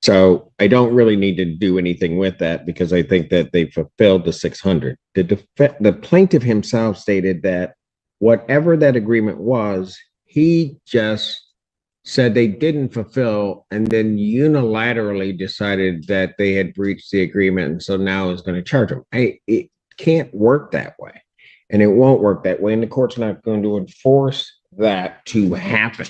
So I don't really need to do anything with that because I think that they fulfilled the 600. The plaintiff himself stated that whatever that agreement was, he just said they didn't fulfill, and then unilaterally decided that they had breached the agreement, and so now is going to charge them. It can't work that way, and it won't work that way, and the court's not going to enforce that to happen.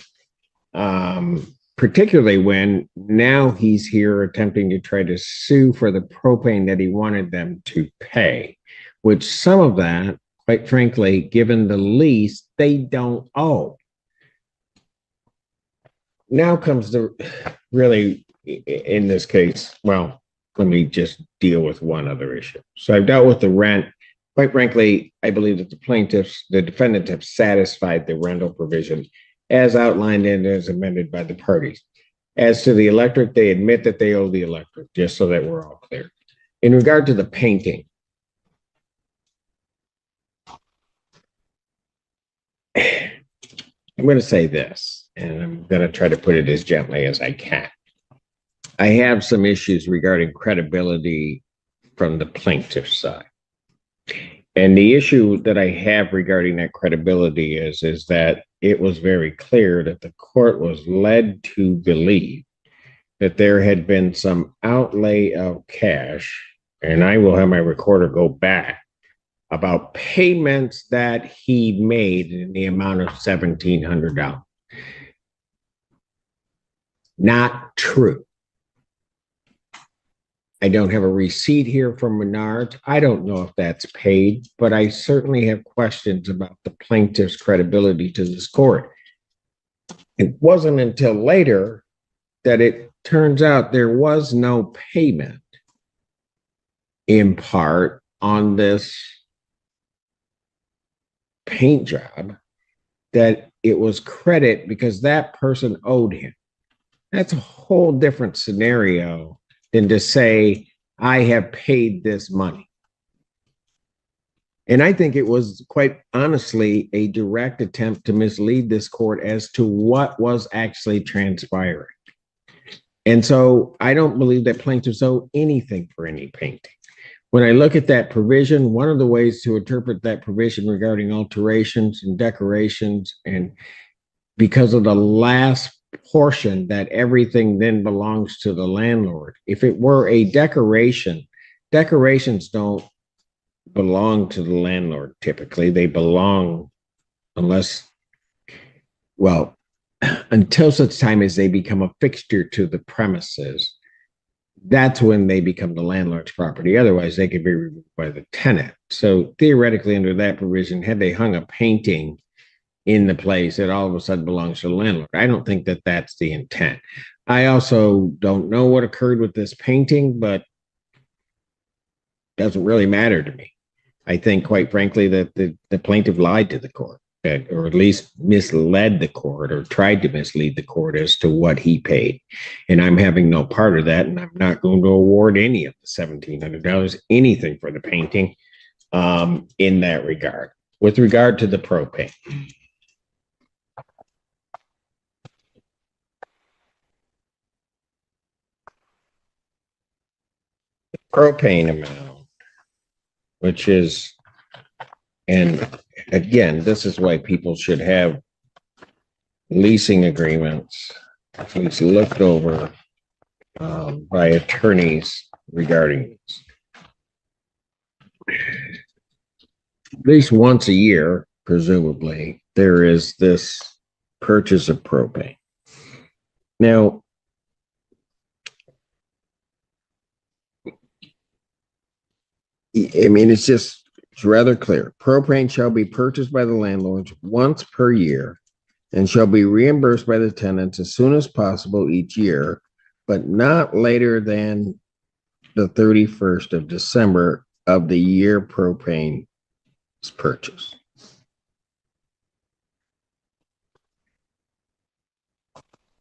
Particularly when now he's here attempting to try to sue for the propane that he wanted them to pay, which some of that, quite frankly, given the lease, they don't owe. Now comes the really, in this case, well, let me just deal with one other issue. So I've dealt with the rent. Quite frankly, I believe that the defendants have satisfied the rental provision as outlined and as amended by the parties. As to the electric, they admit that they owe the electric, just so that we're all clear. In regard to the painting, I'm going to say this, and I'm going to try to put it as gently as I can. I have some issues regarding credibility from the plaintiff's side. And the issue that I have regarding that credibility is that it was very clear that the court was led to believe that there had been some outlay of cash, and I will have my recorder go back, about payments that he made in the amount of $1,700. Not true. I don't have a receipt here from Menards. I don't know if that's paid, but I certainly have questions about the plaintiff's credibility to this court. It wasn't until later that it turns out there was no payment in part on this paint job, that it was credit because that person owed him. That's a whole different scenario than to say, I have paid this money. And I think it was quite honestly a direct attempt to mislead this court as to what was actually transpiring. And so I don't believe that plaintiffs owe anything for any painting. When I look at that provision, one of the ways to interpret that provision regarding alterations and decorations, and because of the last portion that everything then belongs to the landlord. If it were a decoration, decorations don't belong to the landlord typically. They belong, unless, well, until such time as they become a fixture to the premises, that's when they become the landlord's property. Otherwise, they could be removed by the tenant. So theoretically, under that provision, had they hung a painting in the place, it all of a sudden belongs to the landlord. I don't think that that's the intent. I also don't know what occurred with this painting, but it doesn't really matter to me. I think, quite frankly, that the plaintiff lied to the court, or at least misled the court or tried to mislead the court as to what he paid. And I'm having no part of that, and I'm not going to award any of the $1,700, anything for the painting in that regard. With regard to the propane, amount, which is, and again, this is why people should have leasing agreements at least looked over by attorneys regarding this. At least once a year, presumably, there is this purchase of propane. Now, I mean, it's rather clear. Propane shall be purchased by the landlords once per year and shall be reimbursed by the tenants as soon as possible each year, but not later than the 31st of December of the year propane is purchased.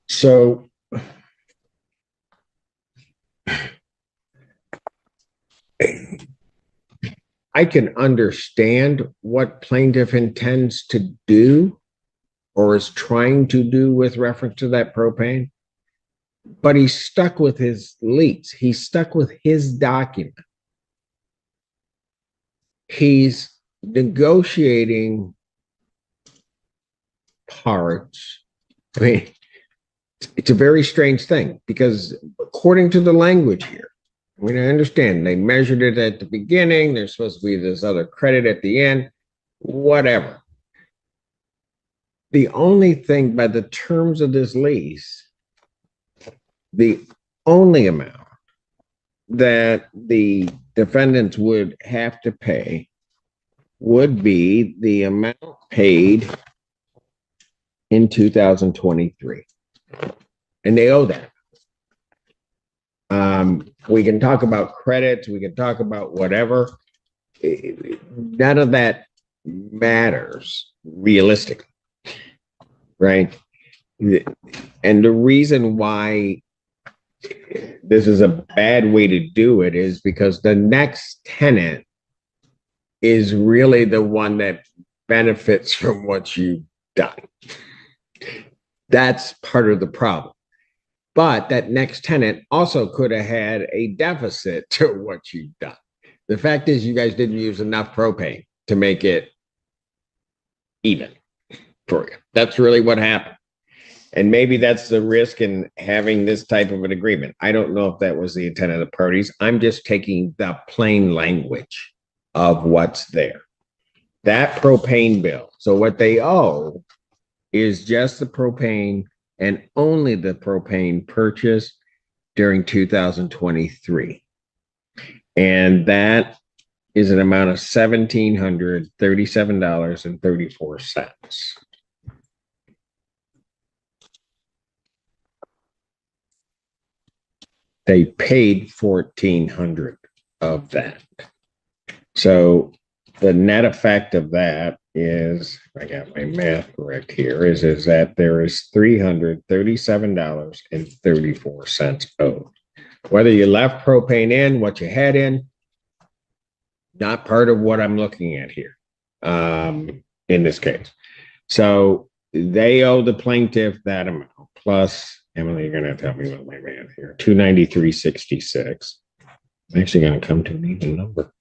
So I can understand what plaintiff intends to do or is trying to do with reference to that propane, but he's stuck with his lease. He's stuck with his document. He's negotiating parts. I mean, It's a very strange thing because according to the language here, I mean, I understand they measured it at the beginning. There's supposed to be this other credit at the end, whatever. The only thing by the terms of this lease, the only amount that the defendants would have to pay would be the amount paid in 2023. And they owe that. We can talk about credits, we can talk about whatever. None of that matters realistically, right? And the reason why this is a bad way to do it is because the next tenant is really the one that benefits from what you've done. That's part of the problem. But that next tenant also could have had a deficit to what you've done. The fact is, you guys didn't use enough propane to make it even for you. That's really what happened. And maybe that's the risk in having this type of an agreement. I don't know if that was the intent of the parties. I'm just taking the plain language of what's there. That propane bill. So what they owe is just the propane and only the propane purchased during 2023. And that is an amount of $1,737.34. They paid $1,400 of that. So the net effect of that is, I got my math correct here, is that there is $337.34 owed. Whether you left propane in, what you had in, not part of what I'm looking at here in this case. So they owe the plaintiff that amount plus, Emily, you're going to tell me what my math here, $293.66. I'm actually going to come to an even number.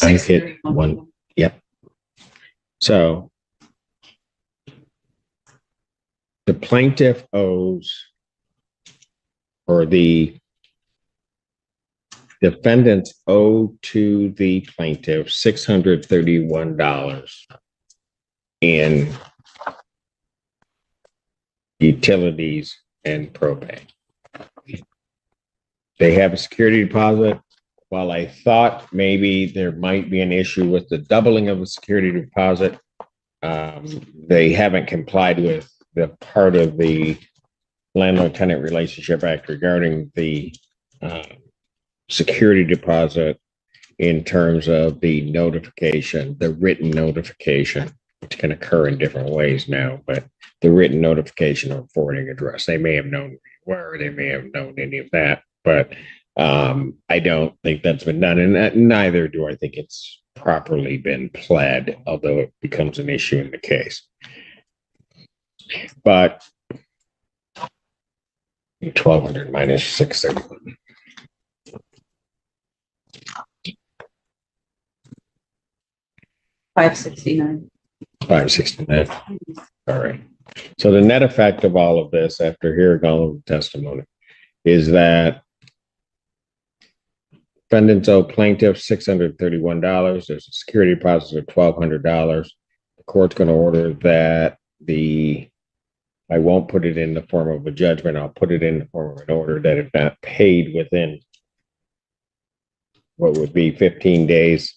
I hit one. Yep. So the plaintiff owes, or the defendants owe to the plaintiff $631 in utilities and propane. They have a security deposit. While I thought maybe there might be an issue with the doubling of the security deposit, they haven't complied with the part of the Landlord-Tenant Relationship Act regarding the security deposit in terms of the notification, the written notification, which can occur in different ways now, but the written notification of forwarding address. They may have known where, they may have known any of that, but I don't think that's been done, and neither do I think it's properly been pled, although it becomes an issue in the case. But 1,200 minus 631. $569. All right. So the net effect of all of this, after hearing all of the testimony, is that defendants owe plaintiff $631. There's a security deposit of $1,200. The court's going to order that I won't put it in the form of a judgment. I'll put it in the form of an order that if not paid within what would be 15 days,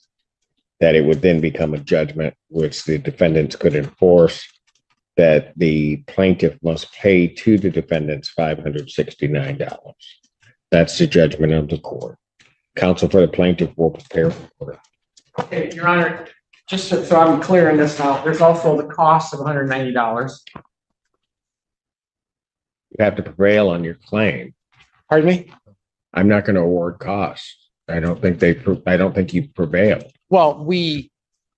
that it would then become a judgment, which the defendants could enforce, that the plaintiff must pay to the defendants $569. That's the judgment of the court. Counsel for the plaintiff will prepare the order. Okay, Your Honor, just so I'm clear on this now, there's also the cost of $190. You have to prevail on your claim. Pardon me? I'm not going to award costs. I don't think you prevail. Well, we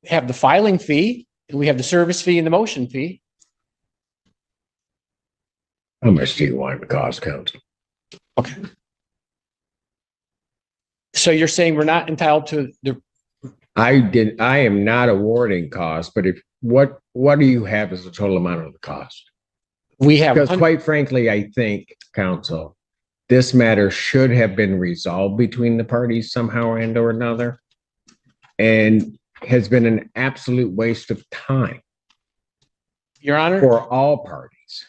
have the filing fee, and we have the service fee and the motion fee. How much do you want to cost, counsel? Okay. So you're saying we're not entitled to the I am not awarding costs, but what do you have as the total amount of the cost? We have, Because quite frankly, I think, counsel, this matter should have been resolved between the parties somehow and or another, and has been an absolute waste of time Your Honor, for all parties.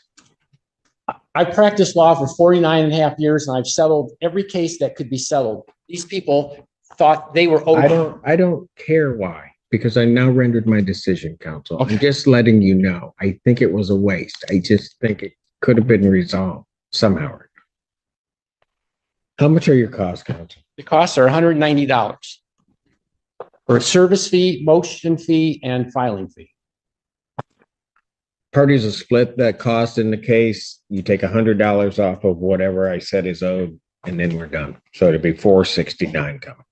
I practiced law for 49 and a half years, and I've settled every case that could be settled. These people thought they were owed. I don't care why, because I now rendered my decision, counsel. Okay. I'm just letting you know. I think it was a waste. I just think it could have been resolved somehow. How much are your costs, counsel? The costs are $190 for a service fee, motion fee, and filing fee. Parties will split that cost in the case. You take $100 off of whatever I said is owed, and then we're done. So it'd be $469 coming.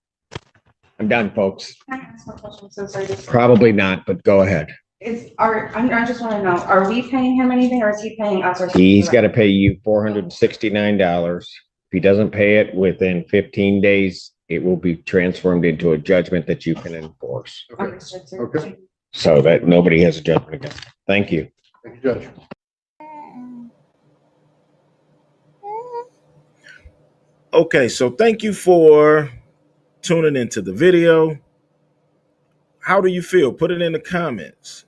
I'm done, folks. Can I ask a question? So sorry. Probably not, but go ahead. I just want to know, are we paying him anything or is he paying us? Or He's got to pay you $469. If he doesn't pay it within 15 days, it will be transformed into a judgment that you can enforce. Understood, sir. Okay. So that nobody has a judgment against him. Thank you. Thank you, Judge. Okay, so thank you for tuning into the video. How do you feel? Put it in the comments.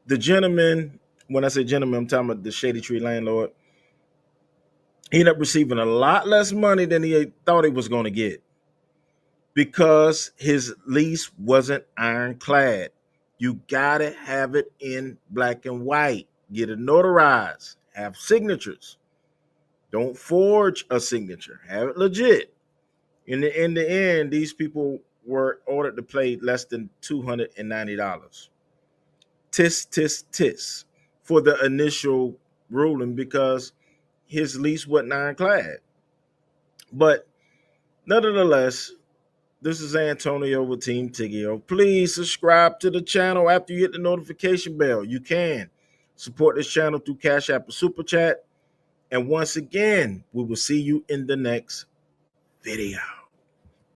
The gentleman, when I say gentleman, I'm talking about the Shady Tree landlord. He ended up receiving a lot less money than he thought he was going to get because his lease wasn't ironclad. You got to have it in black and white. Get it notarized. Have signatures. Don't forge a signature. Have it legit. In the end, these people were ordered to pay less than $290. Tis for the initial ruling because his lease wasn't ironclad. But nonetheless, this is Antonio with Team Tiggio. Please subscribe to the channel after you hit the notification bell. You can support this channel through Cash App or Super Chat. And once again, we will see you in the next video.